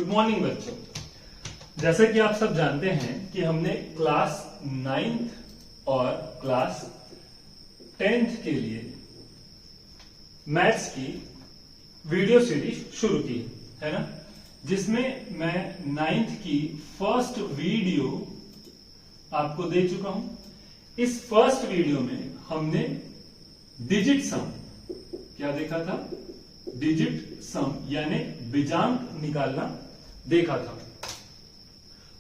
Good morning बच्चों। जैसे कि आप सब जानते हैं कि हमने क्लास 9th और क्लास 10th के लिए मैथ्स की वीडियो सीरीज शुरू की है ना, जिसमें मैं 9th की फर्स्ट वीडियो आपको दे चुका हूं। इस फर्स्ट वीडियो में हमने डिजिट सम क्या देखा था, डिजिट सम यानी बीजांक निकालना देखा था।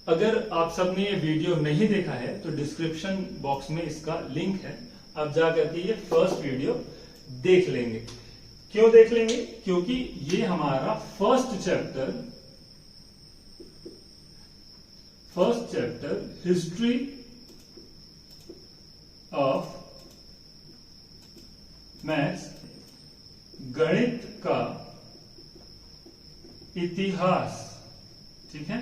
अगर आप सबने ये वीडियो नहीं देखा है तो डिस्क्रिप्शन बॉक्स में इसका लिंक है, आप जाकर के ये फर्स्ट वीडियो देख लेंगे। क्यों देख लेंगे? क्योंकि ये हमारा first chapter history of maths, गणित का इतिहास, ठीक है,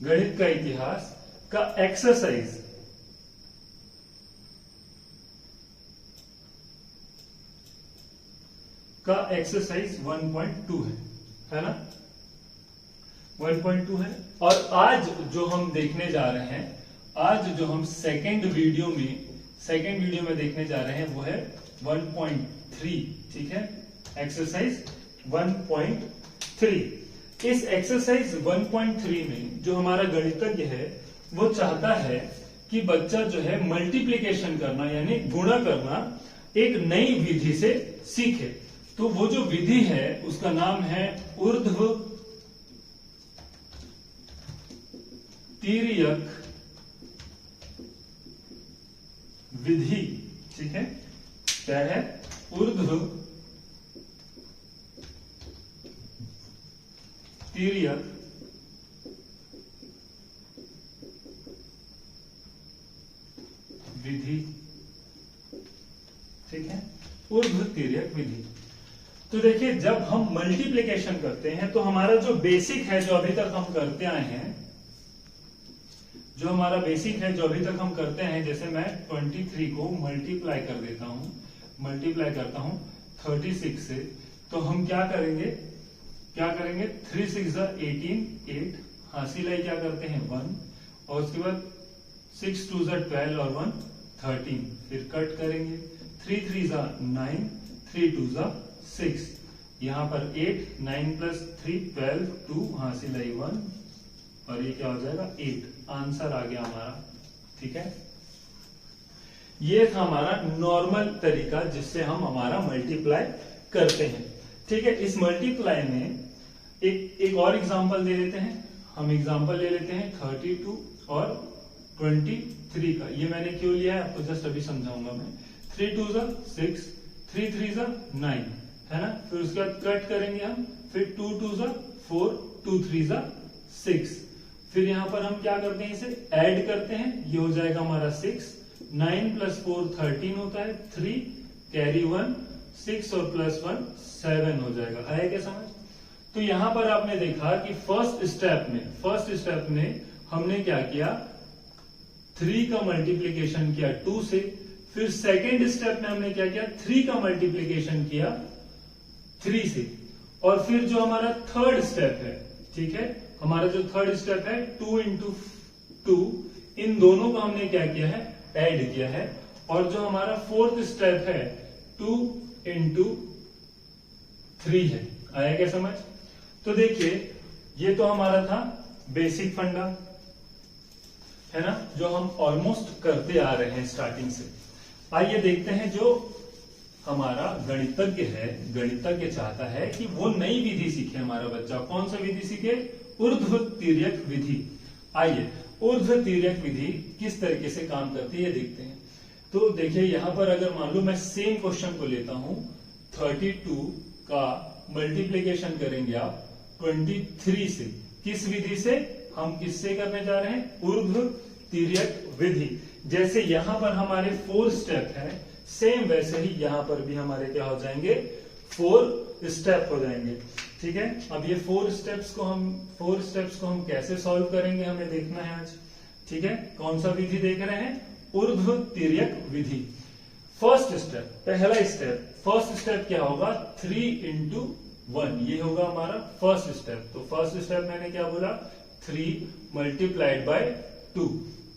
गणित का इतिहास का एक्सरसाइज का एक्सरसाइज 1.2 है ना, 1.2 है। और आज जो हम देखने जा रहे हैं, आज जो हम सेकेंड वीडियो में देखने जा रहे हैं वो है 1.3, ठीक है, एक्सरसाइज 1.3। इस एक्सरसाइज 1.3 में जो हमारा गणितज्ञ है वो चाहता है कि बच्चा जो है मल्टीप्लिकेशन करना यानी गुणा करना एक नई विधि से सीखे। तो वो जो विधि है उसका नाम है ऊर्ध्व तिर्यक विधि, ठीक है, क्या है, ऊर्ध्व तिर्यक विधि, ठीक है, ऊर्ध्व तिर्यक विधि। तो देखिए, जब हम मल्टीप्लिकेशन करते हैं तो हमारा जो बेसिक है, जो अभी तक हम करते आए हैं, जो हमारा बेसिक है जो अभी तक हम करते हैं, जैसे मैं 23 को मल्टीप्लाई कर देता हूं, मल्टीप्लाई करता हूं 36 से, तो हम क्या करेंगे 3 6 18, 8, हासिल है क्या करते हैं 1, और उसके बाद 6 2 12 और 1 13, फिर कट करेंगे 3 3 9, 3 2 6, यहां पर 8, 9 प्लस 3 12, 2 हासिल है 1, और ये क्या हो जाएगा 8, आंसर आ गया हमारा, ठीक है। ये था हमारा नॉर्मल तरीका जिससे हम हमारा मल्टीप्लाई करते हैं, ठीक है। इस मल्टीप्लाई में एक और एग्जांपल दे लेते हैं, हम एग्जांपल ले लेते हैं 32 और 23 का। ये मैंने क्यों लिया है आपको जस्ट अभी समझाऊंगा मैं। 3 2 6, 3 3 9, है ना, फिर उसके बाद कट करेंगे हम, फिर 2 2 4, 2 3 6, फिर यहां पर हम क्या करते हैं, इसे ऐड करते हैं, ये हो जाएगा हमारा 6, 9 प्लस 4 13 होता है, 3 कैरी 1, 6 और प्लस 1 7 हो जाएगा। आया क्या समझ? तो यहां पर आपने देखा कि फर्स्ट स्टेप में हमने क्या किया, 3 का मल्टीप्लीकेशन किया 2 से, फिर सेकेंड स्टेप में हमने क्या किया, 3 का मल्टीप्लीकेशन किया 3 से, और फिर जो हमारा थर्ड स्टेप है, ठीक है, हमारा जो थर्ड स्टेप है 2 इंटू 2, इन दोनों का हमने क्या किया है, ऐड किया है, और जो हमारा फोर्थ स्टेप है 2 इंटू 3 है। आया क्या समझ? तो देखिए, ये तो हमारा था बेसिक फंडा, है ना, जो हम ऑलमोस्ट करते आ रहे हैं स्टार्टिंग से। आइए देखते हैं जो हमारा गणितज्ञ है, गणितज्ञ चाहता है कि वो नई विधि सीखे हमारा बच्चा। कौन सा विधि सीखे? ऊर्ध्व तिर्यक विधि। आइए, ऊर्ध्व तिर्यक विधि किस तरीके से काम करती है ये देखते हैं। तो देखिए, यहां पर अगर मान लो मैं सेम क्वेश्चन को लेता हूं, 32 का मल्टीप्लीकेशन करेंगे आप 23 से, किस विधि से? हम किससे करने जा रहे हैं? ऊर्ध्व तिर्यक विधि। जैसे यहां पर हमारे 4 स्टेप है, सेम वैसे ही यहां पर भी हमारे क्या हो जाएंगे, 4 स्टेप हो जाएंगे, ठीक है। अब ये 4 स्टेप्स को हम कैसे सॉल्व करेंगे हमें देखना है आज, ठीक है। कौन सा विधि देख रहे हैं? ऊर्ध्व तिर्यक विधि। फर्स्ट स्टेप, पहला स्टेप, फर्स्ट स्टेप क्या होगा, 3 इंटू 1, ये होगा हमारा फर्स्ट स्टेप। तो फर्स्ट स्टेप मैंने क्या बोला, 3 मल्टीप्लाइड बाय 2,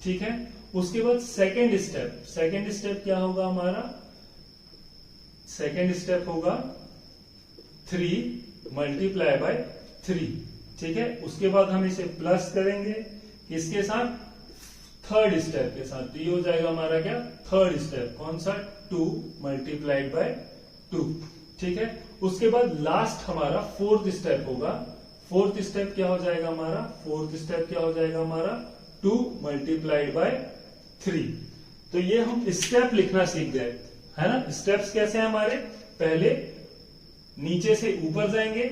ठीक है। उसके बाद सेकेंड स्टेप क्या होगा हमारा, सेकेंड स्टेप होगा 3 मल्टीप्लाई बाय 3, ठीक है। उसके बाद हम इसे प्लस करेंगे किसके साथ, थर्ड स्टेप के साथ। तो ये हो जाएगा हमारा क्या, थर्ड स्टेप, कौन सा, 2 मल्टीप्लाइड बाय 2, ठीक है। उसके बाद लास्ट हमारा फोर्थ स्टेप होगा। फोर्थ स्टेप क्या हो जाएगा हमारा, फोर्थ स्टेप क्या हो जाएगा हमारा, 2 मल्टीप्लाइड बाय 3। तो ये हम स्टेप लिखना सीख गए, है ना। स्टेप्स कैसे हैं हमारे, पहले नीचे से ऊपर जाएंगे,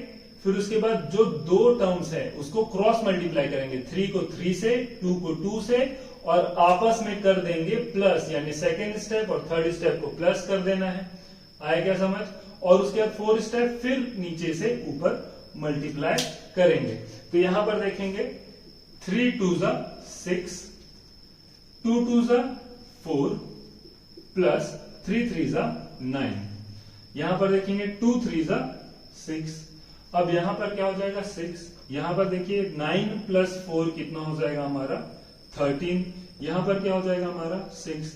फिर उसके बाद जो दो टर्म्स है उसको क्रॉस मल्टीप्लाई करेंगे, 3 को 3 से, 2 को 2 से, और आपस में कर देंगे प्लस, यानी सेकेंड स्टेप और थर्ड स्टेप को प्लस कर देना है। आया क्या समझ। और उसके बाद फोर्थ स्टेप फिर नीचे से ऊपर मल्टीप्लाई करेंगे। तो यहां पर देखेंगे 3 2 जा 6, 2 2 जा 4 प्लस 3 3 जा 9। यहां पर देखेंगे 2 3 जा 6। अब यहां पर क्या हो जाएगा 6। यहां पर देखिए 9 प्लस 4 कितना हो जाएगा हमारा 13। यहां पर क्या हो जाएगा हमारा 6।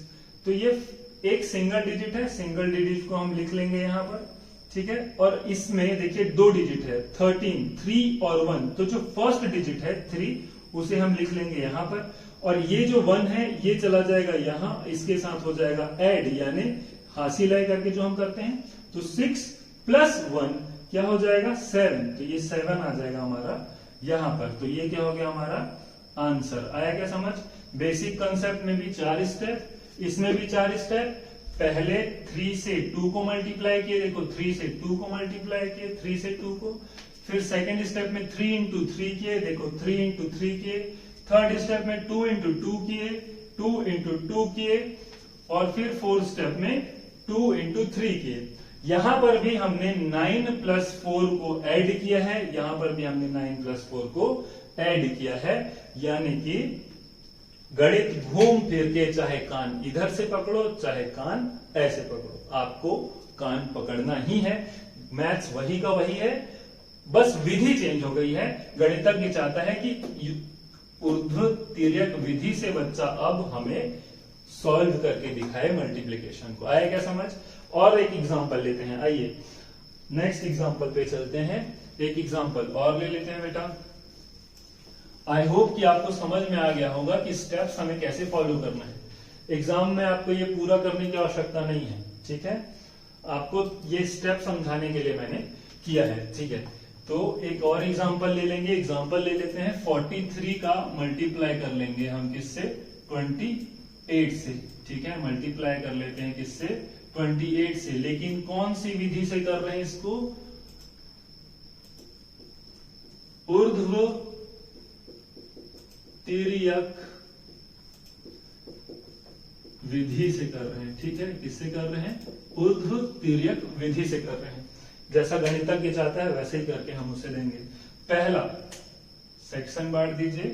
तो ये एक सिंगल डिजिट है, सिंगल डिजिट को हम लिख लेंगे यहां पर, ठीक है। और इसमें देखिए 2 डिजिट है 13, 3 और 1। तो जो फर्स्ट डिजिट है 3 उसे हम लिख लेंगे यहां पर, और ये जो 1 है ये चला जाएगा यहां, इसके साथ हो जाएगा ऐड, यानी हासिल है करके जो हम करते हैं। तो 6 प्लस 1 क्या हो जाएगा 7। तो ये 7 आ जाएगा हमारा यहां पर। तो ये क्या हो गया हमारा आंसर। आया क्या समझ। बेसिक कंसेप्ट में भी 4 स्टेप, इसमें भी 4 स्टेप। पहले 3 से 2 को मल्टीप्लाई किए, देखो 3 से 2 को मल्टीप्लाई किए, 3 से 2 को। फिर सेकेंड स्टेप में 3 इंटू 3 किए, देखो 3 इंटू 3 किए। थर्ड स्टेप में 2 इंटू 2 किए, 2 इंटू 2 किए, और फिर फोर्थ स्टेप में 2 इंटू 3 किए। यहां पर भी हमने 9 प्लस 4 को ऐड किया है, यहां पर भी हमने 9 प्लस 4 को ऐड किया है, यानी कि गणित घूम फिर के, चाहे कान इधर से पकड़ो चाहे कान ऐसे पकड़ो, आपको कान पकड़ना ही है। मैथ्स वही का वही है, बस विधि चेंज हो गई है। गणितज्ञ चाहता है कि ऊर्ध्व तिर्यक विधि से बच्चा अब हमें सॉल्व करके दिखाए मल्टीप्लिकेशन को। आया क्या समझ। और एक एग्जांपल लेते हैं, आइए नेक्स्ट एग्जांपल पे चलते हैं। एक एग्जांपल और ले लेते हैं बेटा। आई होप कि आपको समझ में आ गया होगा कि स्टेप्स हमें कैसे फॉलो करना है। एग्जाम में आपको ये पूरा करने की आवश्यकता नहीं है, ठीक है। आपको ये स्टेप समझाने के लिए मैंने किया है, ठीक है। तो एक और एग्जांपल ले लेंगे। एग्जांपल ले लेते हैं 43 का मल्टीप्लाई कर लेंगे हम किससे, 28 से, ठीक है। मल्टीप्लाई कर लेते हैं किससे, 28 से। लेकिन कौन सी विधि से कर रहे हैं इसको, ऊर्ध्व तिर्यक विधि से कर रहे हैं, ठीक है। किससे कर रहे हैं, ऊर्ध्व तिर्यक विधि से कर रहे हैं। जैसा गणितज्ञ चाहता है वैसे ही करके हम उसे देंगे। पहला सेक्शन बांट दीजिए,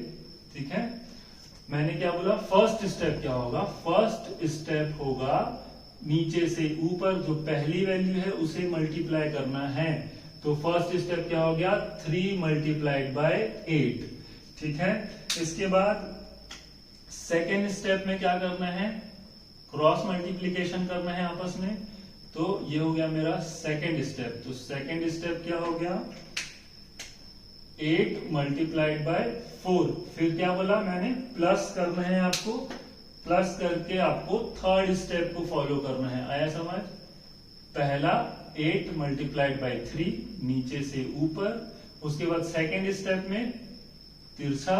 ठीक है। मैंने क्या बोला, फर्स्ट स्टेप क्या होगा, फर्स्ट स्टेप होगा नीचे से ऊपर जो पहली वैल्यू है उसे मल्टीप्लाई करना है। तो फर्स्ट स्टेप क्या हो गया, 3 मल्टीप्लाइड बाय 8, ठीक है। इसके बाद सेकेंड स्टेप में क्या करना है, क्रॉस मल्टीप्लीकेशन करना है आपस में। तो ये हो गया मेरा सेकेंड स्टेप। तो सेकेंड स्टेप क्या हो गया, 8 मल्टीप्लाइड बाय 4। फिर क्या बोला मैंने, प्लस करना है आपको, प्लस करके आपको थर्ड स्टेप को फॉलो करना है। आया समझ। पहला 8 मल्टीप्लाइड बाय 3 नीचे से ऊपर, उसके बाद सेकेंड स्टेप में तिरछा,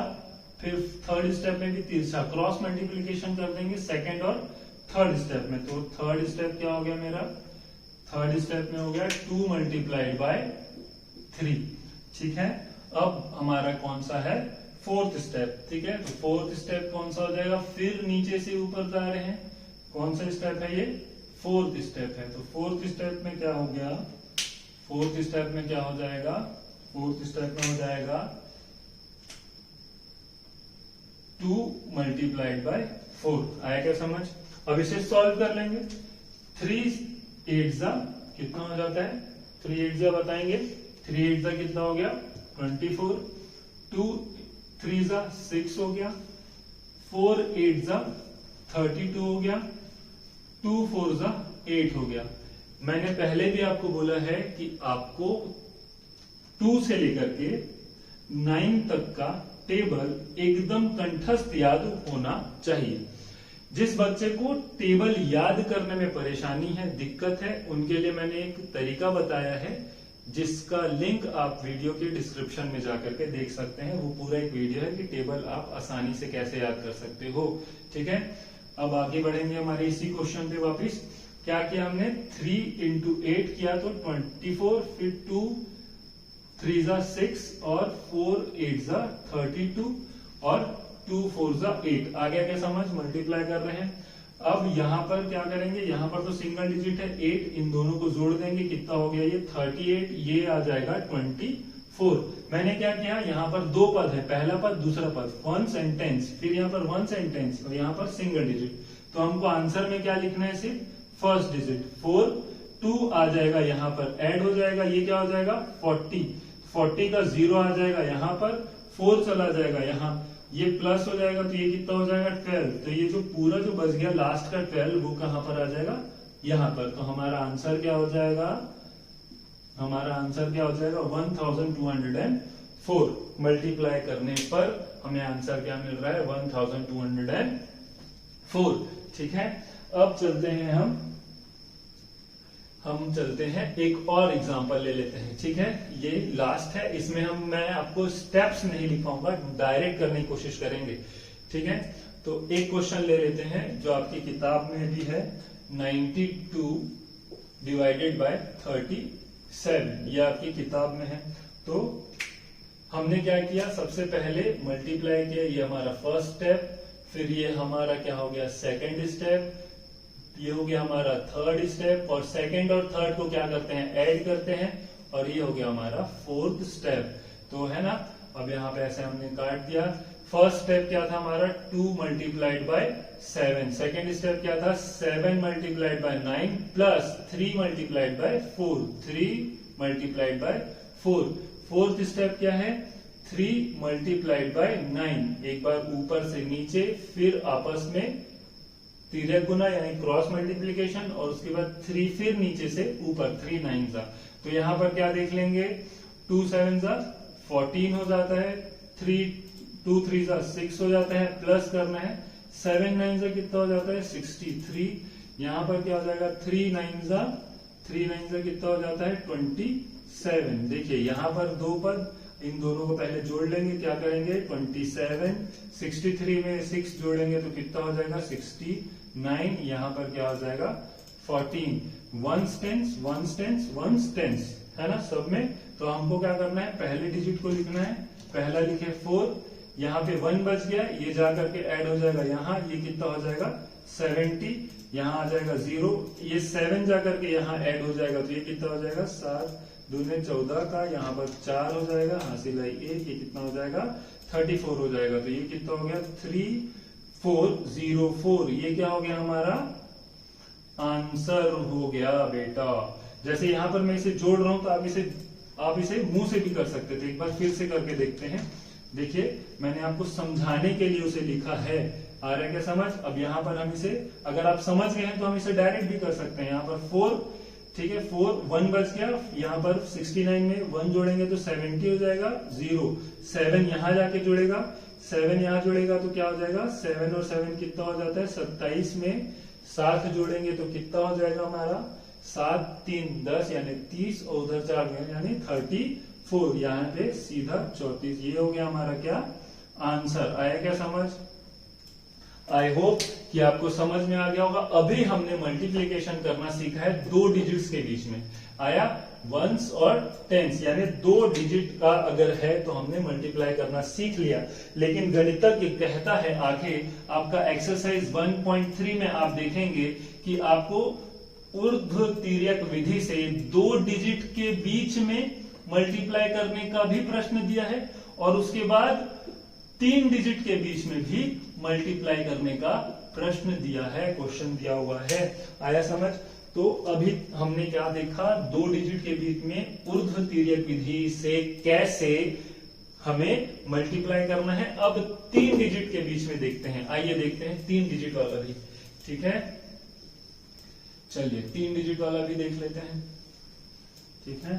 फिर थर्ड स्टेप में भी तिरछा, क्रॉस मल्टीप्लीकेशन कर देंगे सेकेंड और थर्ड स्टेप में। तो थर्ड स्टेप क्या हो गया मेरा, थर्ड स्टेप में हो गया 2 मल्टीप्लाइड बाय 3, ठीक है। अब हमारा कौन सा है, फोर्थ स्टेप, ठीक है। तो फोर्थ स्टेप कौन सा हो जाएगा, फिर नीचे से ऊपर जा रहे हैं, कौन सा स्टेप है ये, फोर्थ स्टेप है। तो फोर्थ स्टेप में क्या हो गया, फोर्थ स्टेप में क्या हो जाएगा, फोर्थ स्टेप में हो जाएगा 2 मल्टीप्लाइड बाय 4। आया क्या समझ। अब इसे सॉल्व कर लेंगे। 3 8 कितना हो जाता है, 3 8 बताएंगे 3 8 जा कितना हो गया 24, 2 3 जा 6 हो गया, 4 8 जा 32 हो गया, 2 4 जा 8 हो गया। मैंने पहले भी आपको बोला है कि आपको 2 से लेकर के 9 तक का टेबल एकदम कंठस्थ याद होना चाहिए। जिस बच्चे को टेबल याद करने में परेशानी है, दिक्कत है, उनके लिए मैंने एक तरीका बताया है जिसका लिंक आप वीडियो के डिस्क्रिप्शन में जाकर के देख सकते हैं। वो पूरा एक वीडियो है कि टेबल आप आसानी से कैसे याद कर सकते हो। ठीक है, अब आगे बढ़ेंगे हमारे इसी क्वेश्चन पे वापिस। क्या किया हमने 3 into 8 किया तो 24, फिर 2 3 जा 6 और 4 8 जा 32 और 2 4 जा 8। आ गया क्या समझ? मल्टीप्लाई कर रहे हैं। अब यहां पर क्या करेंगे, यहां पर तो सिंगल डिजिट है 8, इन दोनों को जोड़ देंगे, कितना हो गया ये 38, ये आ जाएगा 24। मैंने क्या किया, यहाँ पर दो पद है, पहला पद दूसरा पद, वन सेंटेंस, फिर यहाँ पर वन सेंटेंस और यहाँ पर सिंगल डिजिट। तो हमको आंसर में क्या लिखना है, सिर्फ फर्स्ट डिजिट 4, 2 आ जाएगा, यहाँ पर ऐड हो जाएगा, ये क्या हो जाएगा 40 का 0 आ जाएगा, यहाँ पर 4 चला जाएगा, यहाँ ये प्लस हो जाएगा, तो ये कितना हो जाएगा 12। तो ये जो पूरा जो बच गया लास्ट का 12 वो कहां पर आ जाएगा, यहाँ पर। तो हमारा आंसर क्या हो जाएगा, हमारा आंसर क्या हो जाएगा 1204। मल्टीप्लाई करने पर हमें आंसर क्या मिल रहा है 1204। ठीक है, अब चलते हैं हम चलते हैं एक और एग्जांपल ले लेते हैं। ठीक है, ये लास्ट है, इसमें मैं आपको स्टेप्स नहीं लिखाऊंगा, डायरेक्ट करने की कोशिश करेंगे। ठीक है, तो एक क्वेश्चन ले लेते हैं जो आपकी किताब में भी है, 92 डिवाइडेड बाय 37, ये आपकी किताब में है। तो हमने क्या किया, सबसे पहले मल्टीप्लाई किया, ये हमारा फर्स्ट स्टेप, फिर ये हमारा क्या हो गया सेकेंड स्टेप, ये हो गया हमारा थर्ड स्टेप, और सेकंड और थर्ड को क्या करते हैं ऐड करते हैं, और ये हो गया हमारा फोर्थ स्टेप। तो है ना, अब यहाँ पे ऐसे हमने काट दिया। फर्स्ट स्टेप क्या था हमारा 2 मल्टीप्लाइड बाय 7, सेकेंड स्टेप क्या था 7 multiplied by 9 plus 3 multiplied by 4, 3 multiplied by 4। Fourth step क्या है 3 मल्टीप्लाइड बाय 9, एक बार ऊपर से नीचे, फिर आपस में तिर्यक गुना यानी क्रॉस मल्टीप्लीकेशन, और उसके बाद 3 फिर नीचे से ऊपर, 3 9 जा। तो यहां पर क्या देख लेंगे 2 7 जा 14 हो जाता है, 2 3 जा 6 हो जाता है, प्लस करना है 7 9 जा कितना हो जाता है 63। यहां पर क्या हो जाएगा 3 9 जा कितना हो जाता है 27। देखिए यहां पर दो पद, इन दोनों को पहले जोड़ लेंगे, क्या करेंगे 27, 63 में 6 जोड़ेंगे तो कितना हो जाएगा 69, यहाँ पर क्या हो जाएगा 14। वंस टेंस है ना सब में। तो हमको क्या करना है, पहले डिजिट को लिखना है, पहला लिखे 4, यहाँ पे 1 बच गया, ये जाकर के ऐड हो जाएगा यहाँ, ये कितना हो जाएगा 70, यहाँ आ जाएगा 0, ये 7 जाकर के यहाँ ऐड हो जाएगा, तो ये कितना हो जाएगा 7 दूने 14 का, यहाँ पर 4 हो जाएगा, हासिल है 1, ये कितना हो जाएगा 34 हो जाएगा। तो ये कितना हो गया 3404, ये क्या हो गया हमारा आंसर हो गया बेटा। जैसे यहाँ पर मैं इसे जोड़ रहा हूं तो आप इसे मुंह से भी कर सकते थे, एक बार फिर से करके देखते हैं। देखिए मैंने आपको समझाने के लिए उसे लिखा है, आ रहा है क्या समझ। अब यहाँ पर हम इसे, अगर आप समझ गए हैं तो हम इसे डायरेक्ट भी कर सकते हैं। यहाँ पर 4, ठीक है 4 1 बच गया, यहाँ पर 69 में 1 जोड़ेंगे तो 70 हो जाएगा, 0 7 यहाँ जाके जुड़ेगा, 7 यहाँ जुड़ेगा तो क्या हो जाएगा 7 और 7 कितना हो जाता है 27 में 7 जोड़ेंगे तो कितना हो जाएगा हमारा 7 3 10 यानी 30, और उधर 4 यानी 34, यहाँ पे सीधा 34। ये हो गया हमारा क्या आंसर। आया क्या समझ। आई होप कि आपको समझ में आ गया होगा। अभी हमने मल्टीप्लीकेशन करना सीखा है 2 डिजिट्स के बीच में, आया वंस और टेंस, यानी 2 डिजिट का अगर है तो हमने मल्टीप्लाई करना सीख लिया। लेकिन गणितज्ञ कहता है आगे आपका एक्सरसाइज 1.3 में आप देखेंगे कि आपको ऊर्ध्व तिर्यक विधि से 2 डिजिट के बीच में मल्टीप्लाई करने का भी प्रश्न दिया है, और उसके बाद 3 डिजिट के बीच में भी मल्टीप्लाई करने का प्रश्न दिया है, क्वेश्चन दिया हुआ है। आया समझ। तो अभी हमने क्या देखा, 2 डिजिट के बीच में ऊर्ध्व तिर्यक विधि से कैसे हमें मल्टीप्लाई करना है। अब 3 डिजिट के बीच में देखते हैं, आइए देखते हैं 3 डिजिट वाला भी। ठीक है, चलिए 3 डिजिट वाला भी देख लेते हैं। ठीक है,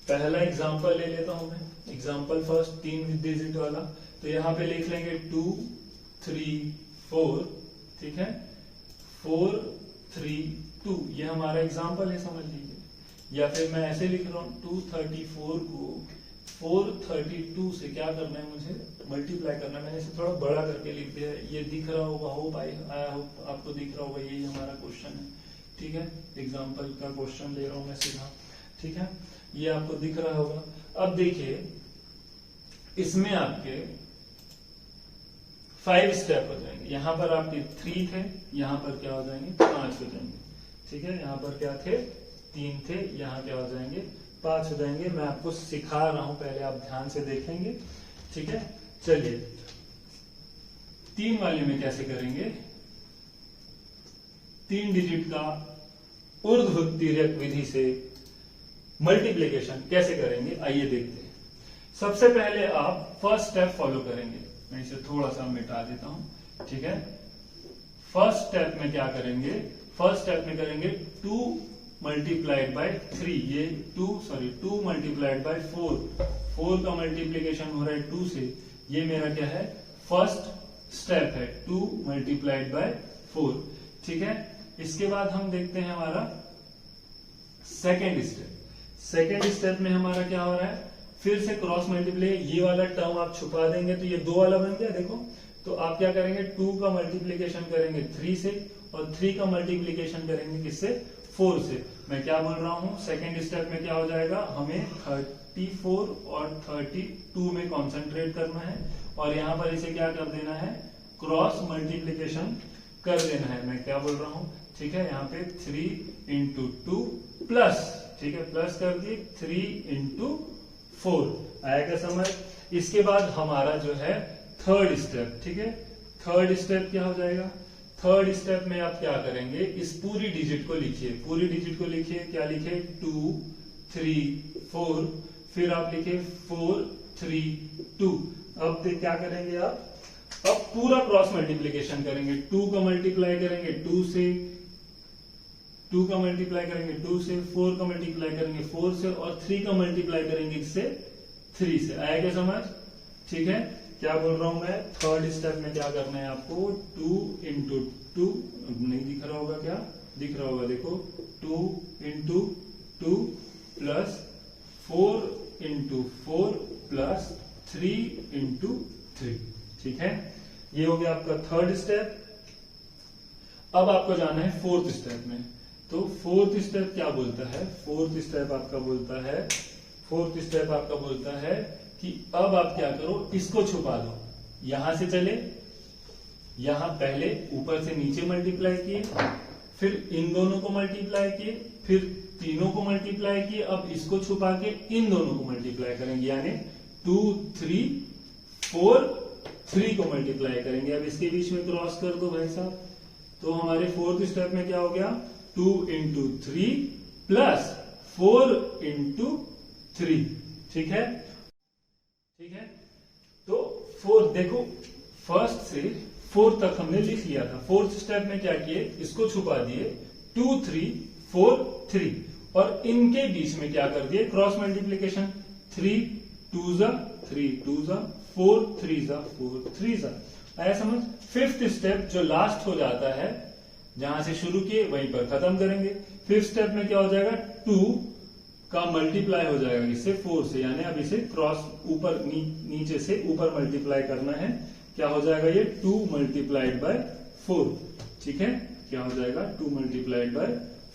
पहला एग्जांपल ले लेता हूं मैं, एग्जांपल फर्स्ट 3 डिजिट वाला। तो यहां पे लिख लेंगे 2 3 4। ठीक है, 4 3 2, ये हमारा एग्जांपल है, समझ लीजिए। या फिर मैं ऐसे लिख रहा हूं 234 को 432 से क्या करना है, मुझे मल्टीप्लाई करना है। मैंने इसे थोड़ा बड़ा करके लिख दिया है, ये दिख रहा होगा, होप आई होप आपको दिख रहा होगा, यही हमारा क्वेश्चन है। ठीक है, एग्जांपल का क्वेश्चन ले रहा हूं मैं सीधा। ठीक है, ये आपको दिख रहा होगा। अब देखिए, इसमें आपके 5 स्टेप हो जाएंगे। यहां पर आपके 3 थे, यहां पर क्या हो जाएंगे, 5 हो जाएंगे। ठीक है, यहां पर क्या थे, 3 थे, यहां क्या हो जाएंगे, 5 हो जाएंगे। मैं आपको सिखा रहा हूं, पहले आप ध्यान से देखेंगे। ठीक है, चलिए 3 वाले में कैसे करेंगे, 3 डिजिट का ऊर्ध्व तिर्यक विधि से मल्टीप्लिकेशन कैसे करेंगे, आइए देखते हैं। सबसे पहले आप फर्स्ट स्टेप फॉलो करेंगे। मैं इसे थोड़ा सा मिटा देता हूं। ठीक है, फर्स्ट स्टेप में क्या करेंगे, फर्स्ट स्टेप में करेंगे 2 मल्टीप्लाइड बाय 3। ये 2 मल्टीप्लाइड बाय 4 का मल्टीप्लीकेशन हो रहा है 2 से। ये मेरा क्या है, फर्स्ट स्टेप है, 2 मल्टीप्लाइड बाय 4। ठीक है, इसके बाद हम देखते हैं हमारा सेकेंड स्टेप। सेकेंड स्टेप में हमारा क्या हो रहा है, फिर से क्रॉस मल्टीप्लाई। ये वाला टर्म आप छुपा देंगे तो ये 2 वाला बन गया, देखो। तो आप क्या करेंगे, 2 का मल्टीप्लीकेशन करेंगे 3 से, और 3 का मल्टीप्लीकेशन करेंगे किससे, 4 से। मैं क्या बोल रहा हूं, सेकेंड स्टेप में क्या हो जाएगा, हमें 34 और 32 में कॉन्सेंट्रेट करना है, और यहां पर इसे क्या कर देना है, क्रॉस मल्टीप्लीकेशन कर देना है। मैं क्या बोल रहा हूं, ठीक है, यहाँ पे 3 इंटू 2 प्लस, ठीक है, प्लस कर दिए 3 इंटू 4, आएगा समझ। इसके बाद हमारा जो है थर्ड स्टेप। ठीक है, थर्ड स्टेप क्या हो जाएगा, थर्ड स्टेप में आप क्या करेंगे, इस पूरी डिजिट को लिखिए, पूरी डिजिट को लिखिए। क्या लिखे, 2 3 4, फिर आप लिखे 4 3 2। अब क्या करेंगे आप, अब पूरा क्रॉस मल्टीप्लीकेशन करेंगे। 2 का मल्टीप्लाई करेंगे 2 से, 2 का मल्टीप्लाई करेंगे 2 से, 4 का मल्टीप्लाई करेंगे 4 से, और 3 का मल्टीप्लाई करेंगे इससे 3 से। आएगा समझ। ठीक है, क्या बोल रहा हूं मैं, थर्ड स्टेप में क्या करना है आपको, 2 इंटू 2, नहीं दिख रहा होगा, क्या दिख रहा होगा, देखो 2 into 2 plus 4 into 4 plus 3 into 3। ठीक है, ये हो गया आपका थर्ड स्टेप। अब आपको जाना है फोर्थ स्टेप में। तो फोर्थ स्टेप क्या बोलता है, फोर्थ स्टेप आपका बोलता है, फोर्थ स्टेप आपका बोलता है कि अब आप क्या करो, इसको छुपा दो। यहां से चले, यहां पहले ऊपर से नीचे मल्टीप्लाई किए, फिर इन दोनों को मल्टीप्लाई किए, फिर तीनों को मल्टीप्लाई किए। अब इसको छुपा के इन दोनों को मल्टीप्लाई करेंगे, यानी 2 3 4 3 को मल्टीप्लाई करेंगे। अब इसके बीच में क्रॉस कर दो भाई साहब। तो हमारे फोर्थ स्टेप में क्या हो गया, 2 इंटू 3 प्लस 4 इंटू 3। ठीक है, ठीक है। तो फोर्थ देखो, फर्स्ट से फोर्थ तक हमने लिख लिया था। फोर्थ स्टेप में क्या किए, इसको छुपा दिए, 2 3 4 3, और इनके बीच में क्या कर दिए, क्रॉस मल्टीप्लीकेशन। 3 2 जा 3 2 जा 4 3 जा 4 3 जा। आया समझ। फिफ्थ स्टेप जो लास्ट हो जाता है, जहां से शुरू किए वहीं पर खत्म करेंगे। फिफ्थ स्टेप में क्या हो जाएगा, 2 का मल्टीप्लाई हो जाएगा इससे 4 से, यानी अब इसे क्रॉस ऊपर नीचे से ऊपर मल्टीप्लाई करना है। क्या हो जाएगा ये, 2 मल्टीप्लाइड बाय 4। ठीक है, क्या हो जाएगा, 2 मल्टीप्लाइड बाय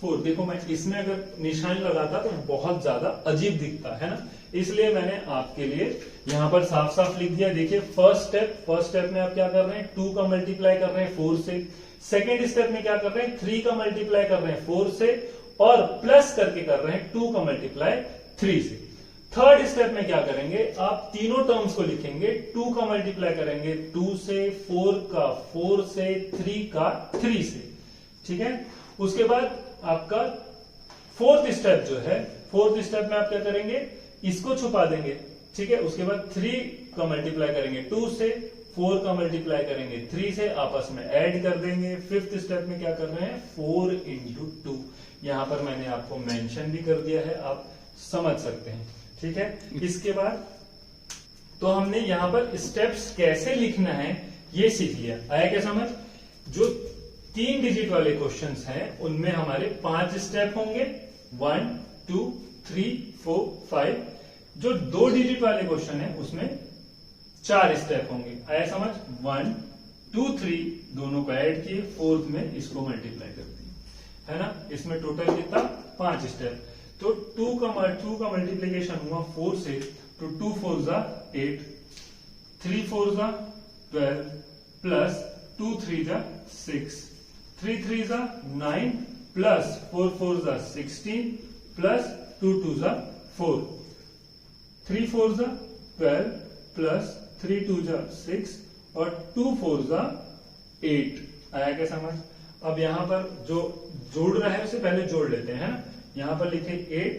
4। देखो मैं इसमें अगर निशान लगाता तो बहुत ज्यादा अजीब दिखता है ना, इसलिए मैंने आपके लिए यहां पर साफ साफ लिख दिया। देखिए फर्स्ट स्टेप में आप क्या कर रहे हैं, 2 का मल्टीप्लाई कर रहे हैं 4 से। सेकेंड स्टेप में क्या कर रहे हैं, 3 का मल्टीप्लाई कर रहे हैं 4 से, और प्लस करके कर रहे हैं 2 का मल्टीप्लाई 3 से। थर्ड स्टेप में क्या करेंगे, आप तीनों टर्म्स को लिखेंगे। 2 का मल्टीप्लाई करेंगे 2 से, 4 का 4 से, 3 का 3 से। ठीक है, उसके बाद आपका फोर्थ स्टेप जो है, फोर्थ स्टेप में आप क्या करेंगे, इसको छुपा देंगे, ठीक है। उसके बाद 3 का मल्टीप्लाई करेंगे, 2 से 4 का मल्टीप्लाई करेंगे, 3 से आपस में ऐड कर देंगे। फिफ्थ स्टेप में क्या कर रहे हैं, 4 इंटू 2। यहां पर मैंने आपको मेंशन भी कर दिया है, आप समझ सकते हैं, ठीक है। इसके बाद तो हमने यहां पर स्टेप्स कैसे लिखना है ये सीख लिया। आया क्या समझ? जो 3 डिजिट वाले क्वेश्चंस हैं उनमें हमारे 5 स्टेप होंगे, 1 2 3 4 5। जो 2 डिजिट वाले क्वेश्चन है उसमें 4 स्टेप होंगे। आया समझ? 1 2 3 दोनों को ऐड किए, फोर्थ में इसको मल्टीप्लाई कर दिए, है ना। इसमें टोटल कितना, 5 स्टेप। तो 2 का मल्टीप्लीकेशन हुआ 4 से, तो 2 4 जा 8, 3 4 जा 12 प्लस 2 3 जा 6, 3 3 जा 9 प्लस 4 4 जा 16 प्लस 2 2 जा 4, 3 4 जा 12 प्लस 3 2 जा 6 और 2 4 जा 8। आया क्या समझ? अब यहां पर जो जोड़ रहा है उसे पहले जोड़ लेते हैं, है ना। यहां पर लिखे 8,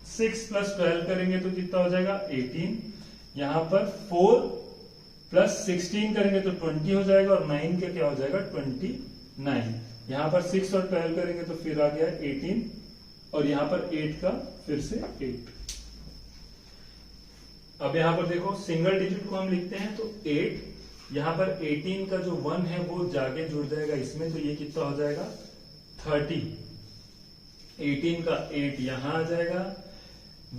6 प्लस 12 करेंगे तो कितना हो जाएगा 18। यहां पर 4 प्लस 16 करेंगे तो 20 हो जाएगा और 9 का क्या हो जाएगा 29। यहां पर 6 और 12 करेंगे तो फिर आ गया 18 और यहां पर 8 का फिर से 8। अब यहां पर देखो सिंगल डिजिट को हम लिखते हैं तो 8, यहां पर 18 का जो 1 है वो जाके जुड़ जाएगा इसमें, तो ये कितना हो जाएगा 30। 18 का 8 यहां आ जाएगा,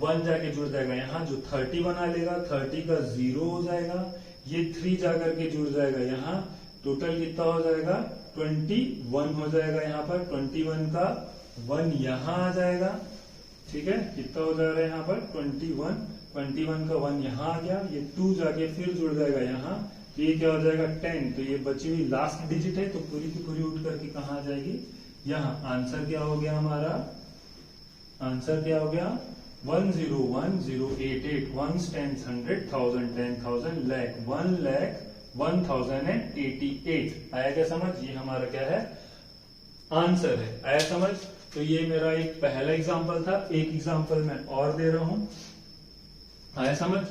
1 जाके जुड़ जाएगा यहां जो 30 बना लेगा, 30 का 0 हो जाएगा, ये 3 जाकर के जुड़ जाएगा यहां, टोटल कितना हो जाएगा 21 हो जाएगा। यहां पर 21 का 1 यहां आ जाएगा, ठीक है। कितना हो जाएगा यहां पर 21 का 1 यहां आ गया, ये 2 जाके फिर जुड़ जाएगा यहां, तो ये क्या हो जाएगा 10। तो ये बची हुई लास्ट डिजिट है तो पूरी की पूरी उठ करके कहां आ जाएगी, यहां। आंसर क्या हो गया हमारा, आंसर क्या हो गया 101088, 1s 10s 100 1000 10,000 lakh 1,01,088। आया क्या समझ? ये हमारा क्या है, आंसर है। आया समझ? तो ये मेरा एक पहला एग्जांपल था, एक एग्जांपल मैं और दे रहा हूं। आया समझ?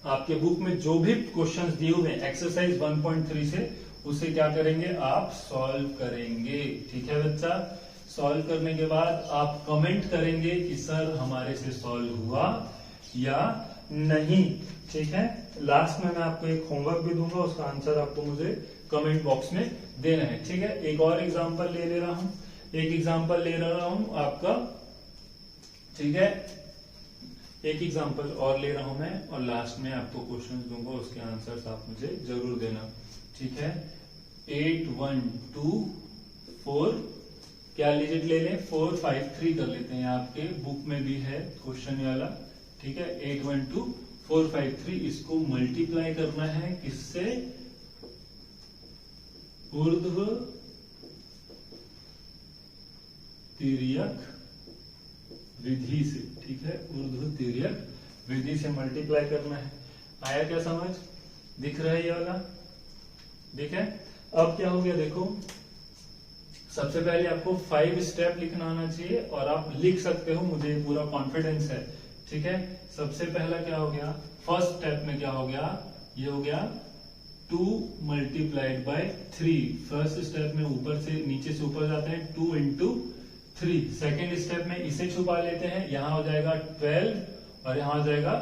आपके बुक में जो भी क्वेश्चंस दिए हुए एक्सरसाइज 1.3 से, उसे क्या करेंगे आप सॉल्व करेंगे, ठीक है बच्चा। सॉल्व करने के बाद आप कमेंट करेंगे कि सर हमारे से सॉल्व हुआ या नहीं, ठीक है। लास्ट में मैं आपको एक होमवर्क भी दूंगा, उसका आंसर आपको मुझे कमेंट बॉक्स में देना है, ठीक है। एक और एग्जांपल ले रहा हूं, एक एग्जांपल ले रहा हूं आपका, ठीक है। एक एग्जांपल और ले रहा हूं मैं और लास्ट में आपको क्वेश्चन दूंगा, उसके आंसर्स आप मुझे जरूर देना, ठीक है। 8 1 2 4, क्या डिजिट ले लें 4 5 3 कर लेते हैं, आपके बुक में भी है क्वेश्चन वाला, ठीक है। 8 1 2 4 5 3, इसको मल्टीप्लाई करना है किससे, ऊर्ध्व तिर्यक विधि से, ठीक है। ऊर्ध्व तिर्यक विधि से मल्टीप्लाई करना है। आया क्या समझ? दिख रहा है ये वाला, ठीक है। अब क्या हो गया देखो, सबसे पहले आपको 5 स्टेप लिखना आना चाहिए और आप लिख सकते हो, मुझे पूरा कॉन्फिडेंस है, ठीक है। सबसे पहला क्या हो गया, फर्स्ट स्टेप में क्या हो गया, ये हो गया 2 मल्टीप्लाइड बाय 3। फर्स्ट स्टेप में ऊपर से नीचे से ऊपर जाते हैं 2 इंटू 3। सेकेंड स्टेप में इसे छुपा लेते हैं, यहां हो जाएगा 12 और यहां हो जाएगा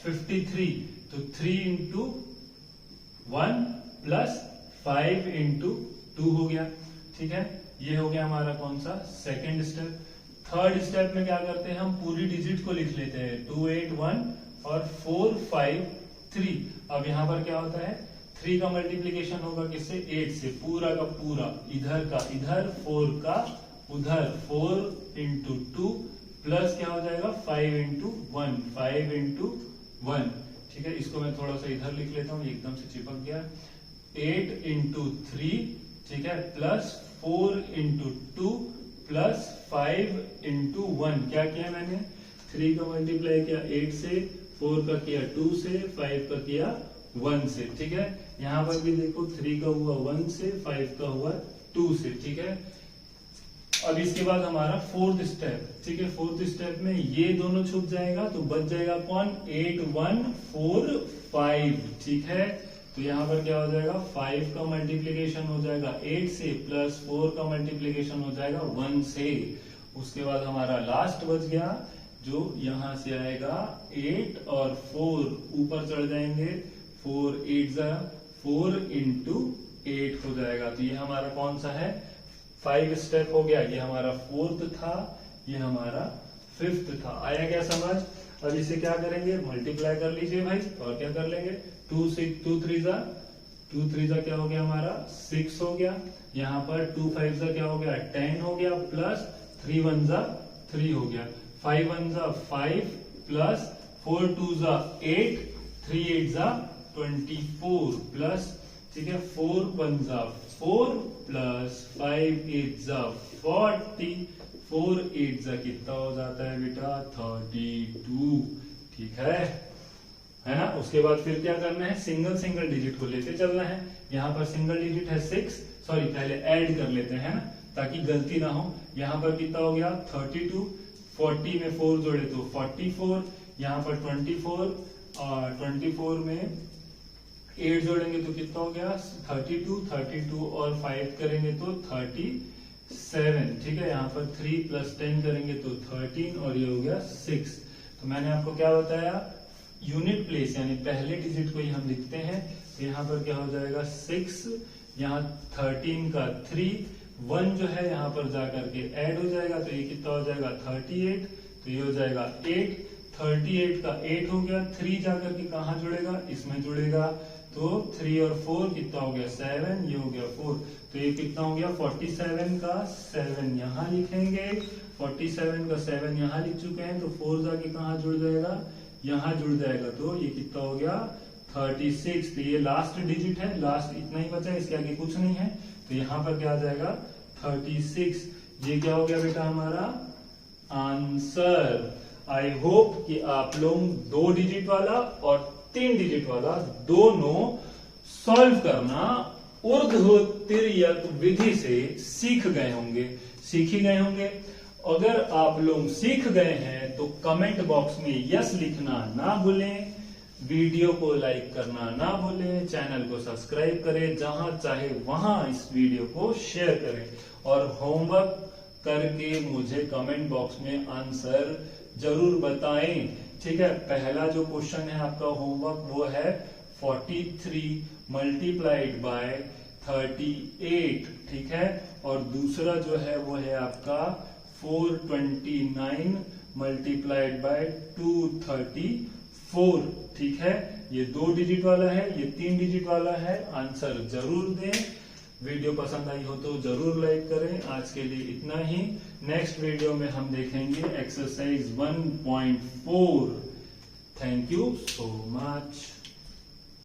53, तो 3 इंटू 1 प्लस 5 इंटू 2 हो गया, ठीक है। ये हो गया हमारा कौन सा, सेकेंड स्टेप। थर्ड स्टेप में क्या करते हैं, हम पूरी डिजिट को लिख लेते हैं, 2 8 1 और 4 5 3। अब यहां पर क्या होता है, 3 का मल्टीप्लीकेशन होगा किससे, 8 से, पूरा का पूरा इधर का इधर, 4 का उधर, 4 इंटू 2 प्लस क्या हो जाएगा 5 इंटू 1, 5 इंटू 1, ठीक है। इसको मैं थोड़ा सा इधर लिख लेता हूं, एकदम से चिपक गया। 8 इंटू 3, ठीक है, प्लस 4 इंटू 2 प्लस 5 इंटू 1। क्या किया मैंने, 3 का मल्टीप्लाई किया 8 से, 4 का किया 2 से, 5 का किया 1 से, ठीक है। यहां पर भी देखो 3 का हुआ 1 से, 5 का हुआ 2 से, ठीक है। अब इसके बाद हमारा फोर्थ स्टेप, ठीक है। फोर्थ स्टेप में ये दोनों छूट जाएगा तो बच जाएगा कौन, 8 1 4 5, ठीक है। तो यहाँ पर क्या हो जाएगा, 5 का मल्टीप्लीकेशन हो जाएगा 8 से, प्लस 4 का मल्टीप्लीकेशन हो जाएगा 1 से। उसके बाद हमारा लास्ट बच गया जो यहां से आएगा 8 और 4 ऊपर चढ़ जाएंगे, 4 8 जा 4 इंटू 8 हो जाएगा। तो ये हमारा कौन सा है, 5 स्टेप हो गया। ये हमारा फोर्थ था, ये हमारा फिफ्थ था। आया क्या समझ। अब इसे क्या करेंगे, मल्टीप्लाई कर लीजिए भाई, और क्या कर लेंगे, 2 3 जा क्या हो गया हमारा 6 हो गया। यहाँ पर 2 5 जा क्या हो गया 10 हो गया, प्लस 3 1 जा 3 हो गया, 5 1 जा 5 प्लस 4 2 जा 8, 3 8 जा 24 प्लस, ठीक है, 4 1 जा 4 प्लस 5 8 जा 40, 4 8 जा कितना हो जाता है बेटा 32, ठीक है ना। उसके बाद फिर क्या करना है, सिंगल डिजिट को लेते चलना है। यहाँ पर सिंगल डिजिट है 6, सॉरी पहले ऐड कर लेते हैं ना ताकि गलती ना हो। यहाँ पर कितना हो गया 32, 40 में 4 जोड़े तो 44, यहाँ पर 24 और 24 में 8 जोड़ेंगे तो कितना हो गया 32 और 5 करेंगे तो 37, ठीक है। यहाँ पर 3 + 10 करेंगे तो 13 और ये हो गया 6। तो मैंने आपको क्या बताया, यूनिट प्लेस यानी पहले डिजिट को ही हम लिखते हैं। तो यहाँ पर क्या हो जाएगा 6, यहाँ 13 का 3, 1 जो है यहाँ पर जाकर के ऐड हो जाएगा तो ये कितना हो जाएगा 38, तो ये हो जाएगा 8, 38 का 8 हो गया, 3 जाकर के कहाँ जुड़ेगा, इसमें जुड़ेगा, तो 3 और 4 कितना हो गया 7, ये हो गया 4, तो ये कितना हो गया 47 का 7 यहाँ लिखेंगे, 47 का 7 यहाँ लिख चुके हैं, तो 4 जाके कहाँ जुड़ जाएगा, यहाँ जुड़ जाएगा, तो ये कितना हो गया 36। तो ये लास्ट डिजिट है, लास्ट इतना ही बचा है, इसके आगे कुछ नहीं है। तो यहाँ पर क्या आ जाएगा 36। ये क्या हो गया बेटा हमारा आंसर। आई होप कि आप लोग 2 डिजिट वाला और 3 डिजिट वाला दोनों सॉल्व करना ऊर्ध्वतिर्यक विधि से सीख गए होंगे। अगर आप लोग सीख गए हैं तो कमेंट बॉक्स में यस लिखना ना भूलें, वीडियो को लाइक करना ना भूलें, चैनल को सब्सक्राइब करें, जहां चाहे वहां इस वीडियो को शेयर करें और होमवर्क करके मुझे कमेंट बॉक्स में आंसर जरूर बताएं, ठीक है। पहला जो क्वेश्चन है आपका होमवर्क वो है 43 मल्टीप्लाइड बाय 38, ठीक है। और दूसरा जो है वो है आपका 429 मल्टीप्लाइड बाय 234, ठीक है। ये 2 डिजिट वाला है, ये 3 डिजिट वाला है। आंसर जरूर दें। वीडियो पसंद आई हो तो जरूर लाइक करें। आज के लिए इतना ही। नेक्स्ट वीडियो में हम देखेंगे exercise 1.4। Thank you so much.